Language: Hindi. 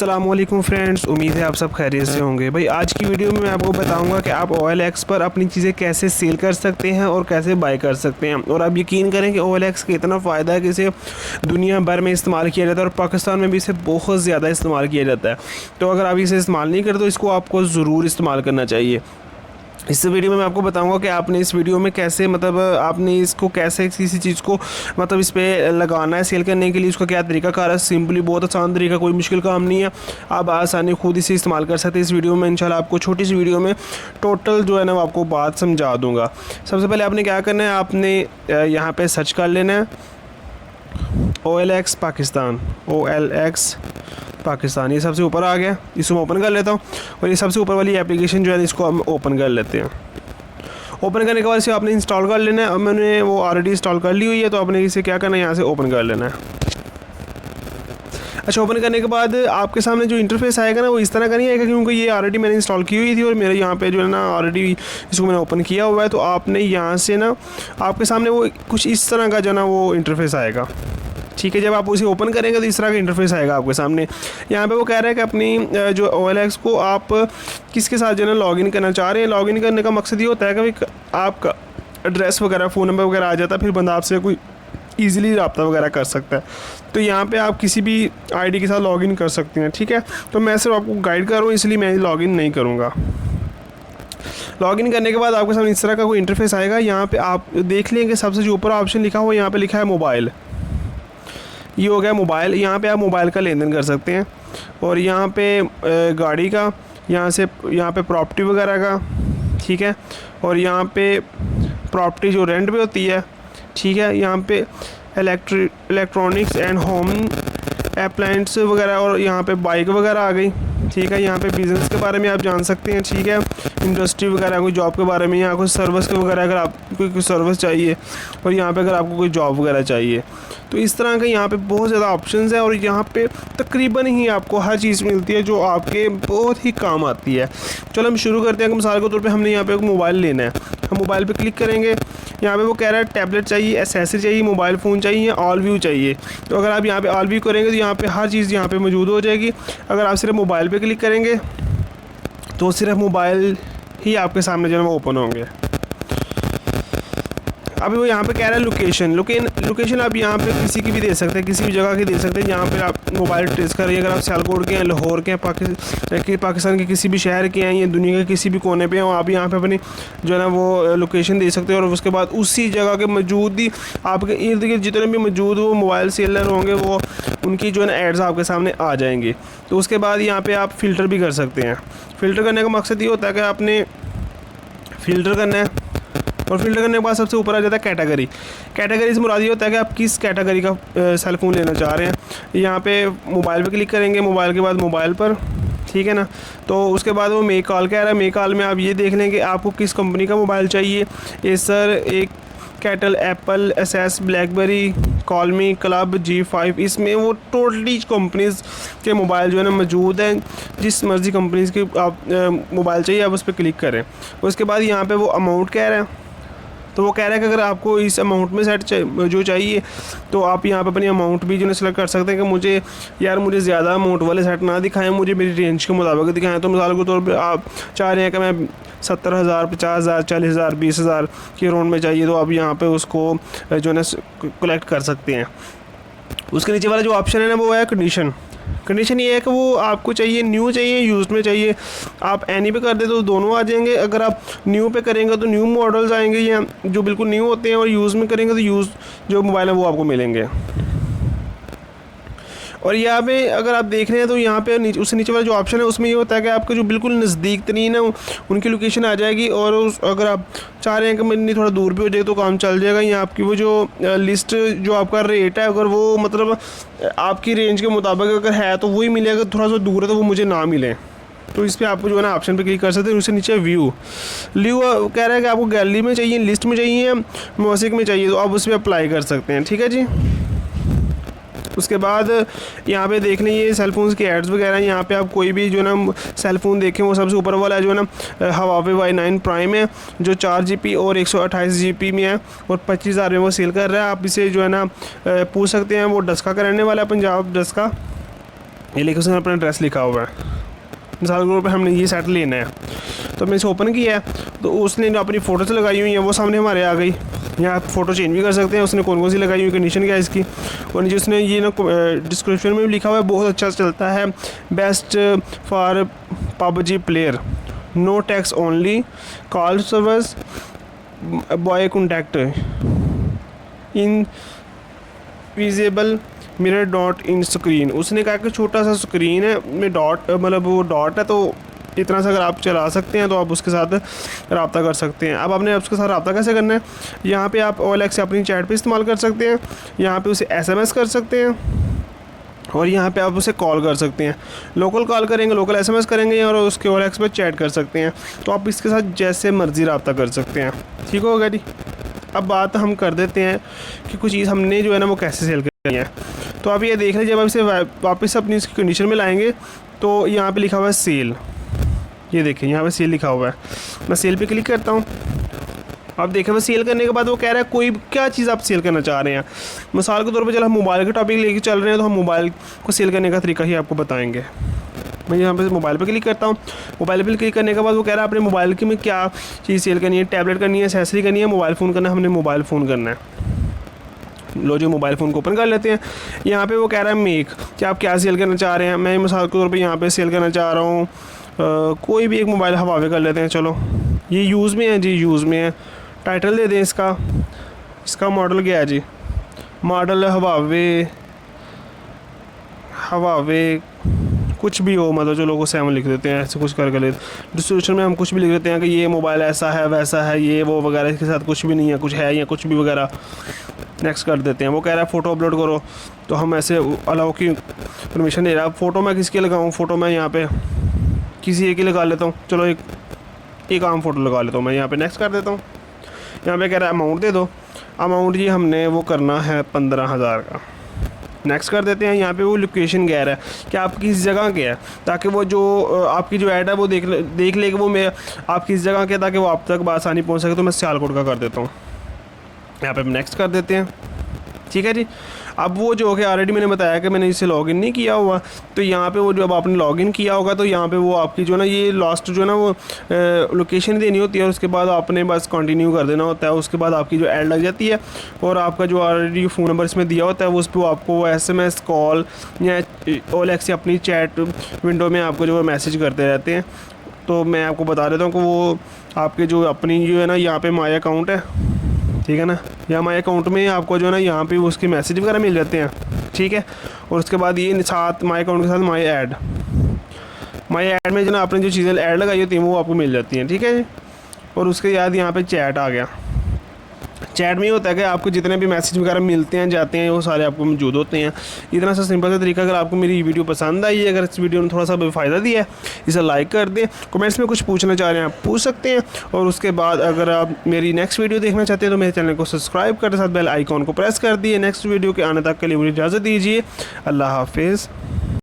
अस्सलामुअलैकुम फ्रेंड्स, उम्मीद है आप सब खैरियत से होंगे। भाई आज की वीडियो में मैं आपको बताऊंगा कि आप OLX पर अपनी चीज़ें कैसे सेल कर सकते हैं और कैसे बाय कर सकते हैं। और आप यकीन करें कि OLX का इतना फ़ायदा है कि इसे दुनिया भर में इस्तेमाल किया जाता है और पाकिस्तान में भी इसे बहुत ज़्यादा इस्तेमाल किया जाता है। तो अगर आप इसे इस्तेमाल नहीं करते तो इसको आपको ज़रूर इस्तेमाल करना चाहिए। इस वीडियो में मैं आपको बताऊंगा कि आपने इस वीडियो में कैसे आपने इसको कैसे किसी चीज़ को इस पर लगाना है सेल करने के लिए, उसका क्या तरीका कार है। सिंपली बहुत आसान तरीका, कोई मुश्किल काम नहीं है, आप आसानी खुद इसे इस्तेमाल कर सकते हैं। इस वीडियो में इंशाल्लाह आपको छोटी सी वीडियो में टोटल जो है ना वो आपको बात समझा दूँगा। सबसे पहले आपने क्या करना है, आपने यहाँ पर सर्च कर लेना है OLX पाकिस्तान। OLX पाकिस्तान, ये सबसे ऊपर आ गया, इसको मैं ओपन कर लेता हूँ। और ये सबसे ऊपर वाली एप्लीकेशन जो है इसको हम ओपन कर लेते हैं। ओपन करने के बाद इसे आपने इंस्टॉल कर लेना है। अब मैंने वो ऑलरेडी इंस्टॉल कर ली हुई है, तो आपने इसे क्या करना है, यहाँ से ओपन कर लेना है। अच्छा, ओपन करने के बाद आपके सामने जो इंटरफेस आएगा ना वो इस तरह का नहीं आएगा, क्योंकि ये ऑलरेडी मैंने इंस्टॉल की हुई थी और मेरे यहाँ पे जो है ना ऑलरेडी इसको मैंने ओपन किया हुआ है। तो आपने यहाँ से ना आपके सामने वो कुछ इस तरह का जो ना वो इंटरफेस आएगा। ठीक है, जब आप उसे ओपन करेंगे तो इस तरह का इंटरफेस आएगा आपके सामने। यहाँ पे वो कह रहा है कि अपनी जो OLX को आप किसके साथ जो है ना लॉगिन करना चाह रहे हैं। लॉगिन करने का मकसद ये होता है कि आपका एड्रेस वगैरह, फ़ोन नंबर वगैरह आ जाता है, फिर बंदा आपसे कोई ईज़िली रब्ता वगैरह कर सकता है। तो यहाँ पे आप किसी भी ID के साथ लॉगिन कर सकते हैं। ठीक है, तो मैं सिर्फ आपको गाइड कर रहा हूँ, इसलिए मैं लॉगिन नहीं करूँगा। लॉगिन करने के बाद आपके सामने इस तरह का कोई इंटरफेस आएगा। यहाँ पर आप देख लेंगे सबसे जो ऊपर ऑप्शन लिखा हुआ, यहाँ पर लिखा है मोबाइल। ये हो गया मोबाइल। यहाँ पे आप मोबाइल का लेन देन कर सकते हैं। और यहाँ पे गाड़ी का, यहाँ पे प्रॉपर्टी वगैरह का, ठीक है। और यहाँ पे प्रॉपर्टी जो रेंट पे होती है, ठीक है। यहाँ पे इलेक्ट्रॉनिक्स एंड होम अप्लायंस वगैरह, और यहाँ पे बाइक वगैरह आ गई, ठीक है। यहाँ पे बिज़नेस के बारे में आप जान सकते हैं, ठीक है। इंडस्ट्री वगैरह, कोई जॉब के बारे में, या कोई सर्विस के वगैरह, अगर आपको कोई सर्विस चाहिए, और यहाँ पे अगर आपको कोई जॉब वगैरह चाहिए, तो इस तरह का यहाँ पे बहुत ज़्यादा ऑप्शंस है। और यहाँ पे तकरीबन ही आपको हर चीज़ मिलती है जो आपके बहुत ही काम आती है। चलो हम शुरू करते हैं कि मिसाल के तौर पे हमने यहाँ पे एक मोबाइल लेना है। हम मोबाइल पे क्लिक करेंगे, यहाँ पे वो कह रहा है टैबलेट चाहिए, एसेसरी चाहिए, मोबाइल फ़ोन चाहिए, या ऑल व्यू चाहिए। तो अगर आप यहाँ पे ऑल व्यू करेंगे तो यहाँ पे हर चीज़ यहाँ पे मौजूद हो जाएगी। अगर आप सिर्फ मोबाइल पे क्लिक करेंगे तो सिर्फ मोबाइल ही आपके सामने जो है वो ओपन होंगे। अभी वो यहाँ पे कह रहा है लोकेशन आप यहाँ पे किसी की भी दे सकते हैं, किसी भी जगह की दे सकते हैं। यहाँ पे आप मोबाइल ट्रेस करें, अगर आप सियालकोट के हैं, लाहौर के हैं, पाकिस्तान के किसी भी शहर के हैं, या दुनिया के किसी भी कोने पे हैं, आप यहाँ पे अपनी जो है ना वो लोकेशन दे सकते हैं। और उसके बाद उसी जगह के मौजूद ही आपके इर्द गिर्द जितने भी मौजूद वो मोबाइल सेलर होंगे, वो उनकी जो है ना एड्स आपके सामने आ जाएंगी। तो उसके बाद यहाँ पर आप फ़िल्टर भी कर सकते हैं। फ़िल्टर करने का मकसद ये होता है कि आपने फ़िल्टर करना है, और फ़िल्टर करने के बाद सबसे ऊपर आ जाता है कैटेगरी से मुराद ये होता है कि आप किस कैटेगरी का सेल फ़ोन लेना चाह रहे हैं। यहाँ पे मोबाइल पे क्लिक करेंगे, मोबाइल के बाद मोबाइल पर, ठीक है ना। तो उसके बाद वो मेक कॉल कह रहा है। मेक कॉल में आप ये देख लें कि आपको किस कंपनी का मोबाइल चाहिए। एसर, एक cattle, Apple, SS, blackberry, call me, club, G5, इसमें वो टोटली कंपनीज़ के मोबाइल जो है ना मौजूद हैं। जिस मर्ज़ी कंपनीज़ की आप मोबाइल चाहिए आप उस पर क्लिक करें। उसके बाद यहाँ पे वो अमाउंट कह रहा है, तो वो कह रहा है कि अगर आपको इस अमाउंट में सेट जो चाहिए तो आप यहाँ पे अपनी अमाउंट भी जो है सेलेक्ट कर सकते हैं कि मुझे ज़्यादा अमाउंट वाले सेट ना दिखाएं, मुझे मेरी रेंज के मुताबिक दिखाएं। तो मिसाल के तौर पे आप चाह रहे हैं कि मैं 70,000, 50,000, 40,000, 20,000 के राउंड में चाहिए, तो आप यहाँ पे उसको जो है ना कलेक्ट कर सकते हैं। उसके नीचे वाला जो ऑप्शन है ना वो है कंडीशन ये है कि वो आपको चाहिए न्यू चाहिए, यूज्ड में चाहिए। आप एनी पे कर दे तो दोनों आ जाएंगे। अगर आप न्यू पे करेंगे तो न्यू मॉडल्स आएंगे, या जो बिल्कुल न्यू होते हैं, और यूज़ में करेंगे तो यूज़ जो मोबाइल है वो आपको मिलेंगे। और यहाँ पे अगर आप देख रहे हैं तो यहाँ पे उससे नीचे वाला जो ऑप्शन है उसमें ये होता है कि आपके जो बिल्कुल नज़दीक तरीन है उनकी लोकेशन आ जाएगी। और अगर आप चाह रहे हैं कि मैंने थोड़ा दूर भी हो जाए तो काम चल जाएगा। यहाँ आपकी वो जो लिस्ट जो आपका रेट है, अगर वो आपकी रेंज के मुताबिक अगर है तो वही मिलेगा, थोड़ा सा दूर है तो वो मुझे ना मिले। तो इस पर आपको जो है ना ऑप्शन पे क्लिक कर सकते हैं। उससे नीचे व्यू कह रहा है कि आपको गैलरी में चाहिए, लिस्ट में चाहिए, म्यूजिक में चाहिए, तो आप उस पर अप्लाई कर सकते हैं। ठीक है जी। उसके बाद यहाँ पे देख लें ये सेलफोन्स के एड्स वगैरह। यहाँ पे आप कोई भी जो ना सेलफोन देखें, वो सबसे ऊपर वाला जो है ना हवावे Y9 प्राइम है, जो 4GB और 128GB में है, और 25,000 में वो सेल कर रहा है। आप इसे जो है ना पूछ सकते हैं। वो डस्का का रहने वाला है, पंजाब डस्का। ये लेके उसने अपना एड्रेस लिखा हुआ है। मिसाल के तौर पर हमने ये सेट लेना है, तो हमने इसे ओपन किया है, तो उसने जो अपनी फ़ोटोज़ लगाई हुई हैं वो सामने हमारे आ गई। यहाँ आप फ़ोटो चेंज भी कर सकते हैं, उसने कौन कौन सी लगाई हुई, कंडीशन क्या है इसकी। और नीचे उसने ये ना डिस्क्रिप्शन में भी लिखा हुआ है, बहुत अच्छा चलता है, best for PUBG player, no tax only, call service, boy contact, in visible mirror dot in screen. उसने कहा कि छोटा सा स्क्रीन है में डॉट, मतलब वो डॉट है, तो इतना सा अगर आप चला सकते हैं तो आप उसके साथ रब्ता कर सकते हैं। अब आपने उसके साथ रब्ता कैसे करना है, यहाँ पे आप OLX से अपनी चैट पे इस्तेमाल कर सकते हैं, यहाँ पे उसे SMS कर सकते हैं, और यहाँ पे आप उसे कॉल कर सकते हैं। लोकल कॉल करेंगे, लोकल SMS करेंगे, और उसके OLX पे चैट कर सकते हैं। तो आप इसके साथ जैसे मर्ज़ी रब्ता कर सकते हैं। ठीक होगा जी। अब बात हम कर देते हैं कि कुछ चीज़ हमने जो है ना वो कैसे सेल करनी है। तो आप ये देख लीजिए, जब आप इसे वापस अपनी इसकी कंडीशन में लाएंगे तो यहाँ पे लिखा हुआ है सेल, ये देखिए यहाँ पे सेल लिखा हुआ है। मैं सेल पे क्लिक करता हूँ। आप देखें, मैं सेल करने के बाद वो कह रहा है कोई क्या चीज़ आप सेल करना चाह रहे हैं। मिसाल के तौर पे चलो हम मोबाइल के टॉपिक लेके चल रहे हैं, तो हम मोबाइल को सेल करने का तरीका ही आपको बताएंगे। मैं यहाँ पे मोबाइल पे क्लिक करता हूँ। मोबाइल पे क्लिक करने के बाद वो कह रहा है अपने मोबाइल की में क्या चीज़ सेल करनी है, टैबलेट करनी है, एक्सेसरी करनी है, मोबाइल फ़ोन करना है। हमने मोबाइल फ़ोन करना है। लो जो मोबाइल फ़ोन को ओपन कर लेते हैं। यहाँ पे वो कह रहा है मेक, कि आप क्या सेल करना चाह रहे हैं। मैं मिसाल के तौर पे यहाँ पे सेल करना चाह रहा हूँ कोई भी एक मोबाइल हवावे कर लेते हैं। चलो ये यूज़ में है जी, यूज़ में है। टाइटल दे दें इसका, इसका मॉडल क्या है जी, मॉडल हवावे कुछ भी हो, मतलब जो लोगों से हम लिख देते हैं, ऐसे कुछ कर ले। डिस्क्रिप्शन में हम कुछ भी लिख देते हैं कि ये मोबाइल ऐसा है, वैसा है, ये वो वगैरह, इसके साथ कुछ भी नहीं है, कुछ है या कुछ भी वगैरह। नेक्स्ट कर देते हैं। वो कह रहा है फ़ोटो अपलोड करो, तो हम ऐसे अलाउ की परमिशन दे रहा है। फ़ोटो मैं किसकी लगाऊँ, फ़ोटो मैं यहाँ पे किसी एक ही लगा लेता हूँ। चलो एक आम फ़ोटो लगा लेता हूँ मैं। यहाँ पे नेक्स्ट कर देता हूँ। यहाँ पे कह रहा है अमाउंट दे दो। अमाउंट जी हमने वो करना है 15,000 का। नेक्स्ट कर देते हैं। यहाँ पे वो लोकेशन कह रहा है कि आप किस जगह के हैं, ताकि वो जो आपकी जो ऐड है वो देख ले कि वो मैं आप किस जगह के, ताकि वो आप तक आसानी पहुँच सके। तो मैं सियालकोट का कर देता हूँ। यहाँ पे नेक्स्ट कर देते हैं। ठीक है जी। अब वो जो कि ऑलरेडी मैंने बताया कि मैंने इसे लॉगिन नहीं किया हुआ, तो यहाँ पे वो जो अब आपने लॉगिन किया होगा, तो यहाँ पे वो आपकी जो ना ये लास्ट जो ना वो लोकेशन देनी होती है, और उसके बाद आपने बस कंटिन्यू कर देना होता है। उसके बाद आपकी जो ऐड लग जाती है, और आपका जो ऑलरेडी फ़ोन नंबर इसमें दिया होता है, वो उस पर आपको SMS कॉल या OLX से अपनी चैट विंडो में आपको जो मैसेज करते रहते हैं। तो मैं आपको बता देता हूँ कि वो आपके जो अपनी जो है ना यहाँ पे माई अकाउंट है, ठीक है ना, या माई अकाउंट में आपको जो है ना यहाँ पे उसके मैसेज वगैरह मिल जाते हैं। ठीक है। और उसके बाद ये साथ माई अकाउंट के साथ माई ऐड में जो ना आपने जो चीज़ें ऐड लगाई होती हैं वो आपको मिल जाती हैं। ठीक है। और उसके बाद यहाँ पे चैट आ गया। चैट में ये होता है कि आपको जितने भी मैसेज वगैरह मिलते हैं जाते हैं वो सारे आपको मौजूद होते हैं। इतना सा सिंपल सा तरीका। अगर आपको मेरी वीडियो पसंद आई है, अगर इस वीडियो ने थोड़ा सा भी फ़ायदा दिया है, इसे लाइक कर दें। कमेंट्स में कुछ पूछना चाह रहे हैं आप पूछ सकते हैं। और उसके बाद अगर आप मेरी नेक्स्ट वीडियो देखना चाहते हैं तो मेरे चैनल को सब्सक्राइब कर साथ बेल आइकॉन को प्रेस कर दिए। नेक्स्ट वीडियो के आने तक के लिए मुझे इजाज़त दीजिए। अल्लाह हाफिज़।